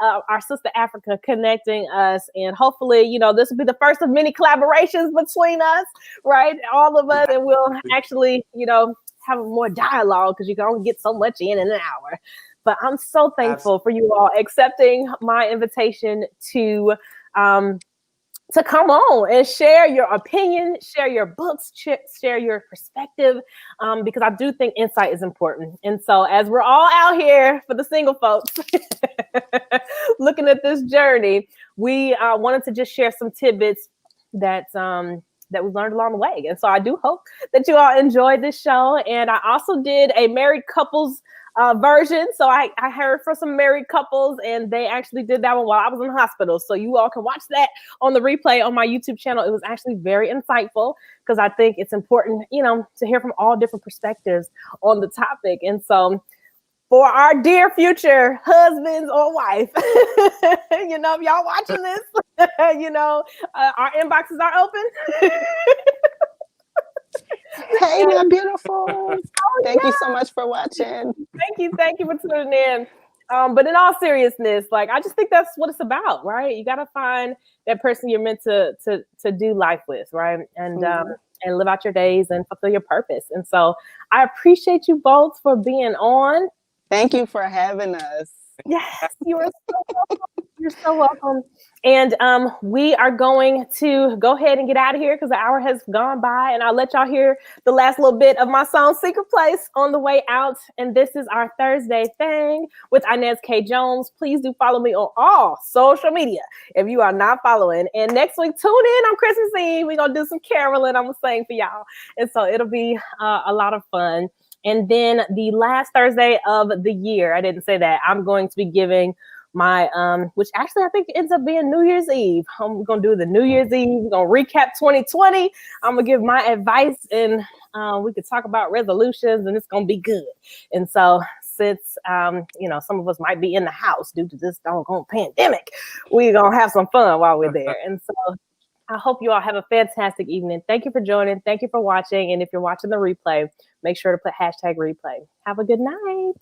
[SPEAKER 2] our sister Africa connecting us. And hopefully, you know, this will be the first of many collaborations between us, right? All of us. And we'll actually, you know, have more dialogue because you can only get so much in an hour. But I'm so thankful for you all accepting my invitation to come on and share your opinion, share your books, share your perspective, because I do think insight is important. And so as we're all out here for the single folks looking at this journey, we wanted to just share some tidbits that we've learned along the way. And so I do hope that you all enjoyed this show. And I also did a married couples version. So I heard from some married couples, and they actually did that one while I was in the hospital. So you all can watch that on the replay on my YouTube channel. It was actually very insightful because I think it's important, you know, to hear from all different perspectives on the topic. And so for our dear future husbands or wife, you know, if y'all watching this, you know, our inboxes are open.
[SPEAKER 4] Hey, my beautiful. Thank you so much for watching.
[SPEAKER 2] Thank you for tuning in. But in all seriousness, like I just think that's what it's about, right? You got to find that person you're meant to do life with, right? And and live out your days and fulfill your purpose. And so I appreciate you both for being on.
[SPEAKER 4] Thank you for having us.
[SPEAKER 2] Yes, you are so welcome. You're so welcome. And we are going to go ahead and get out of here because the hour has gone by, and I'll let y'all hear the last little bit of my song Secret Place on the way out. And this is our Thursday thing with Inez K. Jones. Please do follow me on all social media if you are not following. And next week, tune in on Christmas Eve. We're going to do some caroling. I'm going to sing for y'all. And so it'll be a lot of fun. And then the last Thursday of the year, I didn't say that, I'm going to be giving my, which actually I think ends up being New Year's Eve. I'm going to do the New Year's Eve. We're going to recap 2020. I'm going to give my advice, and we could talk about resolutions, and it's going to be good. And so since, you know, some of us might be in the house due to this doggone pandemic, we're going to have some fun while we're there. And so I hope you all have a fantastic evening. Thank you for joining. Thank you for watching. And if you're watching the replay, make sure to put #replay. Have a good night.